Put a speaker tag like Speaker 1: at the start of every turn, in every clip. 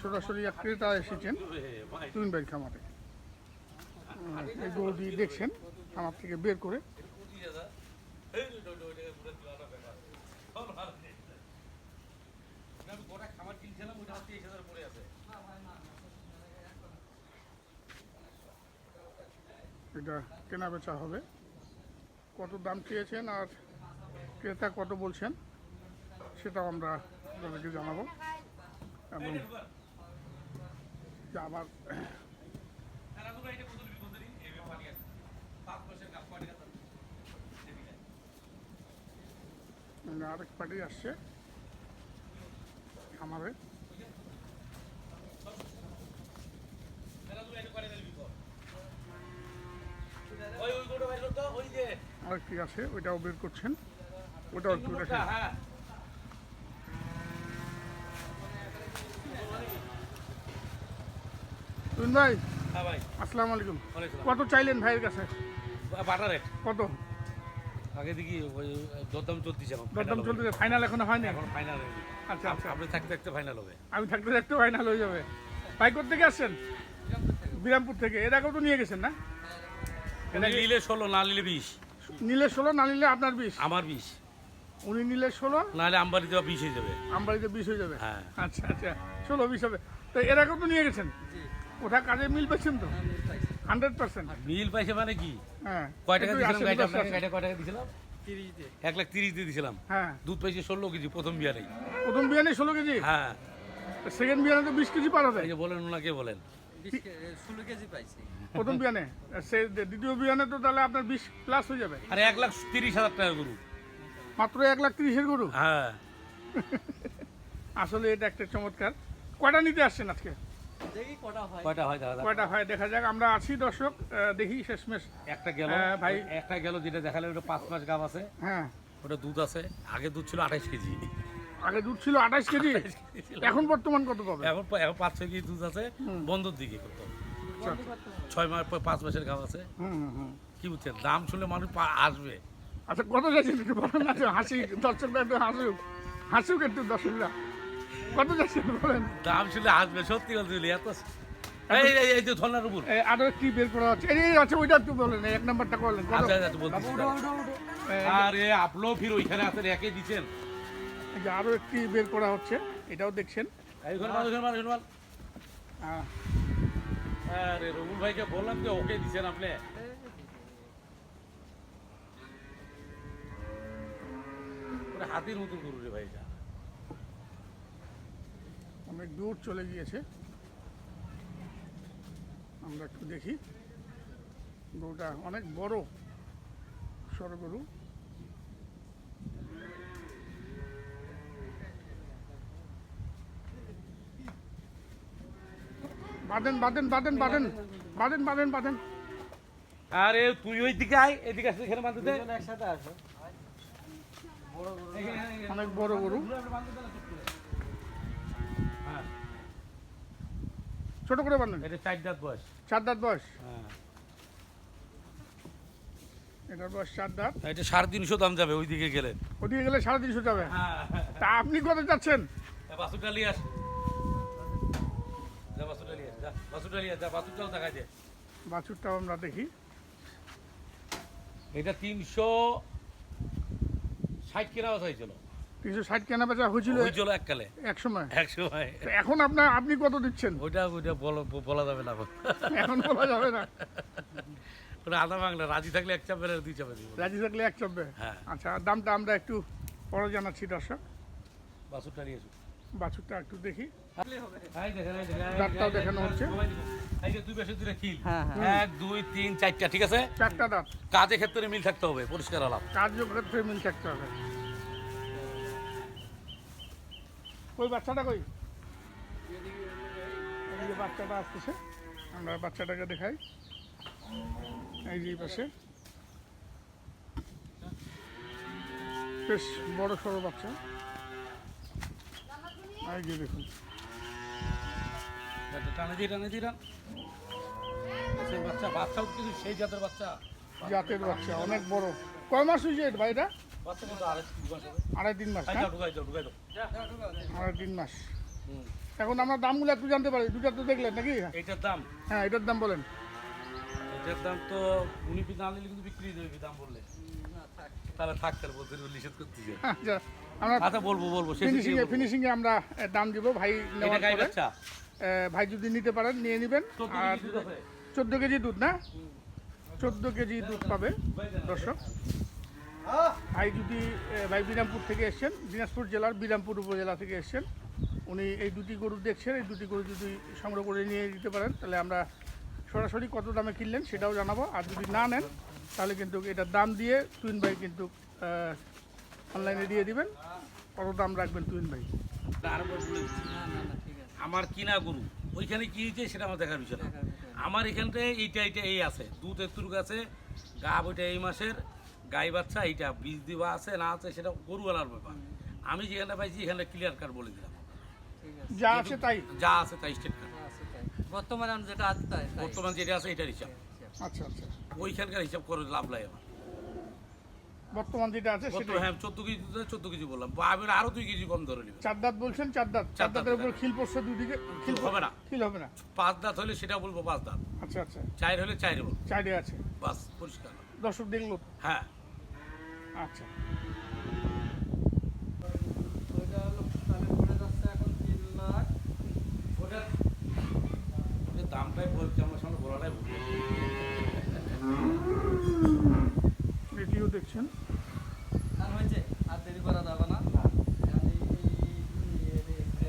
Speaker 1: সরাসরি এক ক্রেতা এসেছেন তুহিন ভাইয়ের খামারে। এই গরুটি দেখছেন খামার থেকে বের করে। এটা কেনা বেচা হবে। কত দাম চেয়েছেন আর ক্রেতা কত বলছেন সেটাও আমরা আপনাদেরকে জানাবো। এবং আবার আরেক পার্টি আসছে খামারে। আরেকটি আছে, ওইটাও বের করছেন, ওটাও একটু দেখেন। তুহিন ভাই, আসসালামু আলাইকুম। কত চাইলেন ভাইয়ের কাছে? কত?
Speaker 2: আগে দেখি দরদাম চলতেছে,
Speaker 1: দরদাম চলতেছে, ফাইনাল এখনো হয়নি?
Speaker 2: এখন ফাইনাল।
Speaker 1: আচ্ছা আচ্ছা,
Speaker 2: আপনি থাকতে থাকতে ফাইনাল হবে।
Speaker 1: আমি থাকতে থাকতে ফাইনাল হয়ে যাবে। ভাই কোথা থেকে আসছেন? বিরামপুর থেকে। এর আগেও তো নিয়ে গেছেন না?
Speaker 2: নিলে 16, না নিলে 20।
Speaker 1: নিলে 16, না নিলে আপনার 20?
Speaker 2: আমার 20।
Speaker 1: উনি নিলে 16,
Speaker 2: নাহলে আমবাড়িতে 20 হয়ে যাবে।
Speaker 1: আমবাড়িতে 20 হয়ে যাবে।
Speaker 2: হ্যাঁ।
Speaker 1: আচ্ছা আচ্ছা, 16-20 হবে। তো এর আগেও তো নিয়ে গেছেন, ওটা কাজে মিল পেয়েছেন তো? 100%।
Speaker 2: মিল পাইছে মানে কি?
Speaker 1: হ্যাঁ।
Speaker 2: কয় টাকা দিয়েছিলাম গাড়িটা? আপনাকে গাড়িটা কয় টাকা দিয়েছিলাম? 1,30,000 দিয়ে দিয়েছিলাম।
Speaker 1: হ্যাঁ।
Speaker 2: দুধ পাইছে 16 কেজি প্রথম বিয়ারেই।
Speaker 1: প্রথম বিয়ানে 16 কেজি?
Speaker 2: হ্যাঁ।
Speaker 1: সেকেন্ড বিয়ানে তো 20 কেজি পার হবে।
Speaker 2: এই যে বলেন, ওনাকে বলেন।
Speaker 3: 16 কেজি পাইছি
Speaker 1: প্রথম বিয়ানে। দ্বিতীয় বিয়ানে তো তাহলে আপনার 20 প্লাস হয়ে যাবে।
Speaker 2: আরে 1,30,000 টাকা গরু,
Speaker 1: মাত্র 1,30,000 গরু?
Speaker 2: হ্যাঁ।
Speaker 1: আসলে এটা একটা চমৎকার। কয়টা নিতে আসছেন আজকে?
Speaker 3: দেখি
Speaker 2: কয়টা হয় দাদা?
Speaker 1: কয়টা হয় দেখা যাক। আমরা আছি দর্শক, দেখি শেষমেশ।
Speaker 2: একটা গেল
Speaker 1: ভাই,
Speaker 2: একটা গেল, যেটা দেখালে ওটা 5 মাস গাব আছে।
Speaker 1: হ্যাঁ,
Speaker 2: ওটা দুধ আছে। আগে দুধ ছিল 28 কেজি।
Speaker 1: আগে দুধ ছিল 28 কেজি, এখন বর্তমান কত পাবে?
Speaker 2: এখন 5-6 কেজি দুধ আছে। বন্ধর দিকে কত 6 মাস 5 মাসের গাব আছে। কি বুঝছেন? দাম শুনলে মানুষ আসবে।
Speaker 1: আচ্ছা, কত যাচ্ছেন একটু বলেন না? হাসি, দর্শকরা একটু হাসুক, হাসুক একটু দর্শকরা। কত যাচ্ছেন বলেন?
Speaker 2: দাম শুনলে আসবে, সত্যি বলতে এত। এই যে ধরনার উপর
Speaker 1: আরো কি বের করা হচ্ছে? এই আচ্ছা, ওইটা একটু বলেন, এক নাম্বারটা করলেন।
Speaker 2: আরে আপনিও ফির ওইখানে আছেন, একে দিচ্ছেন।
Speaker 1: এই যে আরো একটি বের করা হচ্ছে, এটাও দেখছেন।
Speaker 2: আরে রবুল ভাইকে বললাম যে ওকে দিচ্ছেন আপনি। হাতির মতো গরু রে ভাই,
Speaker 1: অনেক দূর চলে গিয়েছে। আমরা একটু দেখি। গরুটা অনেক বড় সড় গরু। বাঁধেন বাঁধেন বাঁধেন বাঁধেন বাঁধেন বাঁধেন বাঁধেন।
Speaker 2: আরে তুই ওই দিকে আয়, এদিকে আসলে এখানে বাঁধতে দে।
Speaker 3: একসাথে আসো।
Speaker 1: অনেক বড় গরু। ছোট করে বাঁধেন।
Speaker 2: এটা 4 দাঁত বয়স।
Speaker 1: 4 দাঁত বয়স?
Speaker 2: হ্যাঁ।
Speaker 1: এটার বয়স 4 দাঁত।
Speaker 2: এটা 350 দাম যাবে ওইদিকে গেলে।
Speaker 1: ওদিকে গেলে 350 যাবে।
Speaker 2: হ্যাঁ।
Speaker 1: তা আপনি কত যাচ্ছেন?
Speaker 2: বাসুটা নিয়ে আস। যা বাসুটা নিয়ে আস, যা বাসুটা নিয়ে আস, যা বাসুটাও দেখা যায়।
Speaker 1: বাছুরটাও আমরা দেখি।
Speaker 2: এটা 360 কেনা বেচা হয়েছিল।
Speaker 1: 360 কেনা বেচা হয়েছিল
Speaker 2: এককালে,
Speaker 1: এক সময়।
Speaker 2: এখন
Speaker 1: আপনি কত দিচ্ছেন?
Speaker 2: ওইটা বলা যাবে না,
Speaker 1: এখন বলা যাবে না।
Speaker 2: ওটা আধা বাংলা। রাজি থাকলে 1 চাপে, 2 চাপে দিব।
Speaker 1: রাজি থাকলে 1 চাপবে।
Speaker 2: হ্যাঁ।
Speaker 1: আচ্ছা, দামটা আমরা একটু পরে জানাচ্ছি দর্শক।
Speaker 2: বাছুরটা নিয়ে এসো।
Speaker 1: বাছুরটা একটু দেখি।
Speaker 2: এই দেখেন,
Speaker 1: দাঁতটাও দেখানো হচ্ছে।
Speaker 2: এই যে 2 পাশে 2টা খিল।
Speaker 3: হ্যাঁ,
Speaker 2: 1 2 3 4টা, ঠিক আছে?
Speaker 1: 4টা দাঁত।
Speaker 2: কাজের ক্ষেত্রে মিল থাকতে হবে, পরিষ্কার আলাপ।
Speaker 1: কার্যক্ষেত্রে মিল থাকতে হবে। ওই বাচ্চাটা কই? এই যে বাচ্চাটা আসতেছে, আমরা বাচ্চাটাকে দেখাই। এই যে পাশে বেশ বড় সড়ো বাচ্চা। এই যে দেখুন,
Speaker 2: টানে দিয়ে বাচ্চাও কিন্তু সেই জাতের বাচ্চা।
Speaker 1: জাতের বাচ্চা, অনেক বড়। কয় মাস হয়েছে এটা ভাই? এটা
Speaker 2: বাচ্চা কত আড়াই
Speaker 1: 2.5-3 মাস
Speaker 2: খাই
Speaker 1: না?
Speaker 2: দাও ঢুকাই দাও ঢুকাই দাও
Speaker 1: 2.5-3 মাস।
Speaker 2: হুম।
Speaker 1: এখন আমরা দামগুলো একটু জানতে পারি, দুটা তো দেখলেন নাকি?
Speaker 2: এইটার দাম
Speaker 1: হ্যাঁ, এটার দাম বলেন।
Speaker 2: এটার দাম তো উনি না নিলে কিন্তু বিক্রি দেবে দাম বললে তাহলে থাকতে বলতে নিষেধ করতেছে
Speaker 1: আচ্ছা, আমরা
Speaker 2: আচ্ছা বলবো শেষে কি বলবো?
Speaker 1: ফিনিশিংয়ে আমরা দাম দিব ভাই
Speaker 2: এটা
Speaker 1: নেওয়ার
Speaker 2: গাই
Speaker 1: পরে।
Speaker 2: বাচ্চা
Speaker 1: ভাই যদি নিতে পারেন নিয়ে নেবেন।
Speaker 2: 14
Speaker 1: আর
Speaker 2: কেজি দুধ আছে
Speaker 1: 14 কেজি দুধ না? 14 কেজি দুধ পাবে দর্শক। ভাই যদি ভাই বিরামপুর থেকে এসছেন, দিনাজপুর জেলার বিরামপুর উপজেলা থেকে এসছেন, উনি এই দুটি গরু দেখছেন। এই দুটি গরু যদি সংগ্রহ করে নিয়ে দিতে পারেন তাহলে আমরা সরাসরি কত দামে কিনলেন সেটাও জানাবো। আর যদি না নেন তাহলে কিন্তু এটার দাম দিয়ে তুইন ভাই কিন্তু অনলাইনে দিয়ে দিবেন। কত দাম রাখবেন তুইন ভাই?
Speaker 2: আরেকবার বলে দিচ্ছি,
Speaker 3: ঠিক আছে
Speaker 2: আমার কিনা গরু ওইখানে কি হয়েছে সেটা আমার দেখার বিষয় না। আমার এখানটায় এইটা এই আছে, দুধ একটুক আছে, গাব ওইটা এই মাসের, গাই বাচ্চা এইটা বীজ দিবা আছে না আছে সেটা গরুওয়ালার ব্যাপার। আমি যেখানে পাইছি এখানে ক্লিয়ার কাট বলে দিলাম,
Speaker 3: ঠিক আছে
Speaker 1: যা আছে তাই।
Speaker 2: যা আছে তাই স্টেট কার্ড,
Speaker 3: আছে তাই বর্তমানে আমি যেটা আছে তাই তাই।
Speaker 2: বর্তমান যেটা আছে এটার হিসাব।
Speaker 1: আচ্ছা আচ্ছা,
Speaker 2: ওইখানকার হিসাব করে লাভ নাই আমার।
Speaker 1: বর্তমান যেটা আছে সেটা
Speaker 2: হ্যাঁ 14 কেজি দুধে 14 কেজি বললাম, আমি আরো 2 কেজি কম ধরে নেবেন।
Speaker 1: 4 দাঁত বলছেন, 4 দাঁত। 4 দাঁতের উপর খিল পড়ছে দুদিকে, খিল
Speaker 2: হবে না,
Speaker 1: খিল হবে না।
Speaker 2: 5 দাঁত হলে সেটা বলবো 5 দাঁত,
Speaker 1: আচ্ছা আচ্ছা,
Speaker 2: 4 হলে 4 বলবো,
Speaker 1: চাইডে আছে।
Speaker 2: বাস পরিষ্কার।
Speaker 1: দর্শক দেখলো তো?
Speaker 2: হ্যাঁ
Speaker 1: আচ্ছা,
Speaker 3: ওইটা হলো তাহলে পড়ে যাচ্ছে এখন 3 লাখ।
Speaker 2: ওটা ওটা দামটাই বলছি, আমার সামনে বলাটাই ভুল।
Speaker 1: এটিও দেখছেন।
Speaker 3: আর হয়েছে আর দেরি করা যাবে না।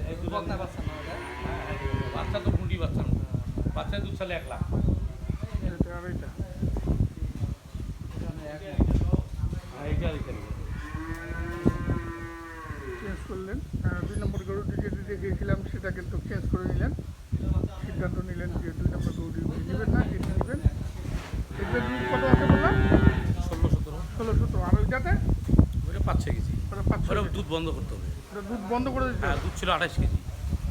Speaker 2: এই দুটো
Speaker 3: বকনা বাচ্চা না ওটা।
Speaker 2: বাচ্চা তো মুন্ডি বাচ্চা না, বাচ্চার দুধ চালে 1 লাখ।
Speaker 1: এটা আর এটা
Speaker 3: এখানে এক
Speaker 2: আর এইটা আর এইটা নেই।
Speaker 1: চেঞ্জ করলেন। 2 নম্বর গরুটি যেটি দেখিয়েছিলাম সেটা কিন্তু চেঞ্জ করে নিলেন, সিদ্ধান্ত নিলেন যে 2 নম্বর গরুটি নেবেন না, এটি নেবেন। এটার দুধ কত আছে বললাম?
Speaker 2: 16-17
Speaker 1: 16-17। আর ওইটাতে
Speaker 2: ওটা 5-6 কেজি।
Speaker 1: ওটা 5
Speaker 2: ওটা দুধ বন্ধ করতে হবে।
Speaker 1: ওটা দুধ বন্ধ করে দিতে
Speaker 2: হ্যাঁ
Speaker 1: হবে।
Speaker 2: দুধ ছিল 28 কেজি,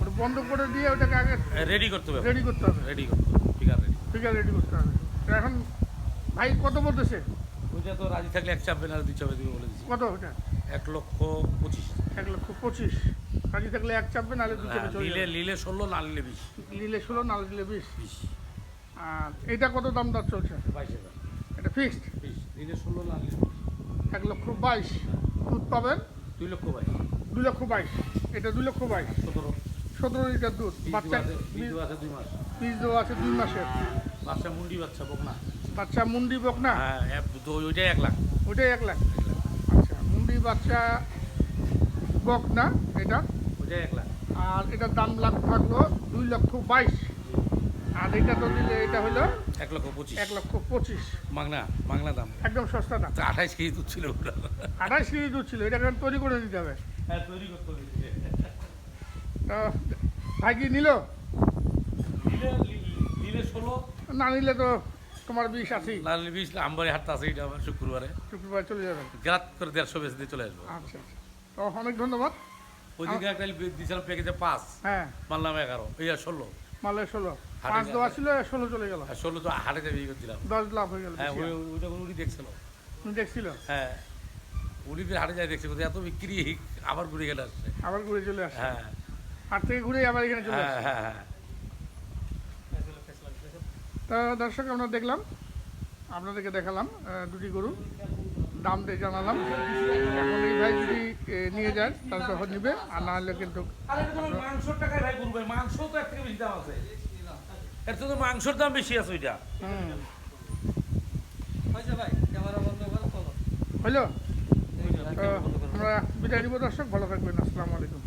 Speaker 1: ওটা বন্ধ করে দিয়ে ওটাকে আগে
Speaker 2: রেডি করতে হবে,
Speaker 1: রেডি করতে হবে।
Speaker 2: রেডি করতে হবে, ফিগার রেডি।
Speaker 1: ঠিক আছে, রেডি করতে হবে। তো এখন ভাই কত বলতেছে?
Speaker 2: ওইটা তো রাজি থাকলে 1 চাপবে না 2 চাপবে তুমি বলে দিচ্ছি।
Speaker 1: কত ওটা?
Speaker 2: 1,25,000।
Speaker 1: 1,25,000। কাজী থাকলে 1 চাপবে, নাহলে 2 চাপে চলে যাবে।
Speaker 2: নিলে 16, না নিলে 20।
Speaker 1: নিলে 16, নাহলে দিলে 20।
Speaker 2: 20,
Speaker 1: আর এটা কত দাম দর চলছে?
Speaker 2: 22,000।
Speaker 1: এটা ফিক্সড
Speaker 2: 20 নিলে 16, না নিলে
Speaker 1: 1,22,000। দুধ পাবেন
Speaker 2: 2,22,000।
Speaker 1: 2,22,000। এটা 2,22,000।
Speaker 2: 17
Speaker 1: 17 লিটার দুধ। বাচ্চা
Speaker 2: বীজ আছে 2 মাস।
Speaker 1: বীজ দেওয়া আছে 2 মাসের।
Speaker 2: বাচ্চা মুন্ডি বাচ্চা বকনা।
Speaker 1: বাচ্চা মুন্ডি বকনা,
Speaker 2: হ্যাঁ ওইটাই 1 লাখ।
Speaker 1: ওইটাই 1 লাখ। আচ্ছা, মুন্ডি বাচ্চা বকনা এটা।
Speaker 2: ওইটাই 1 লাখ।
Speaker 1: আর এটার দাম থাকলো 2,22,000। আর এটা তো দিলে এটা হলো
Speaker 2: 1,25,000।
Speaker 1: 1,25,000।
Speaker 2: মাংনা দাম।
Speaker 1: একদম সস্তা দাম।
Speaker 2: 28 কেজি দুধ ছিল ওটা।
Speaker 1: 28 কেজি দুধ ছিল, এটা এখন তৈরি করে দিতে হবে।
Speaker 2: হ্যাঁ তৈরি করতে হবে।
Speaker 1: তো ভাই কি নিল?
Speaker 2: নিলে 16,
Speaker 1: না নিলে তো তোমার 20 আছেই।
Speaker 2: না নিলে 20। আমবাড়ি হাটটা আছে এটা আবার শুক্রবারে,
Speaker 1: শুক্রবার চলে যাবেন।
Speaker 2: গ্রাত করে 150 বেশি দিয়ে চলে আসবো।
Speaker 1: আচ্ছা আচ্ছা, তো অনেক ধন্যবাদ।
Speaker 2: ওইদিকে একটা দিয়েছিলাম প্যাকেজে 5,
Speaker 1: হ্যাঁ,
Speaker 2: মানলাম 11, এই আর 16।
Speaker 1: মালে 16।
Speaker 2: হাটে
Speaker 1: 5 দেওয়া ছিল, 16 চলে গেল।
Speaker 2: আর 16 তো হাটে যাবে ইয়ে করছিলাম।
Speaker 1: 10 লাভ হয়ে গেল।
Speaker 2: হ্যাঁ ওইটা উনি দেখছিল।
Speaker 1: তুমি দেখছিল?
Speaker 2: হ্যাঁ উনি হাটে যায় দেখছে এত বিক্রি, আবার ঘুরে গেলে আসছে।
Speaker 1: আবার ঘুরে চলে আসছে।
Speaker 2: হ্যাঁ
Speaker 1: হাট থেকে ঘুরে আবার এখানে চলে
Speaker 2: হ্যাঁ
Speaker 1: আসছে।
Speaker 2: হ্যাঁ হ্যাঁ।
Speaker 1: তো দর্শক আমরা দেখলাম, আপনাদেরকে দেখালাম দুটি গরু, দাম দিয়ে জানালাম। এখন এই ভাই যদি নিয়ে যায় তাহলে তখন নিবে, আর না হলে কিন্তু
Speaker 2: আরে তোমার মাংসর টাকায় ভাই গরু ভাই, মাংস তো এর থেকে বেশি দাম আছে। এর তো মাংসর দাম বেশি আছে ওইটা।
Speaker 3: হয়েছে ভাই, ক্যামেরা বন্ধ করে চলো।
Speaker 1: হইলো?
Speaker 3: এই যে,
Speaker 1: তো আমরা বিদায় নিব দর্শক, ভালো থাকবেন। আসসালামু আলাইকুম।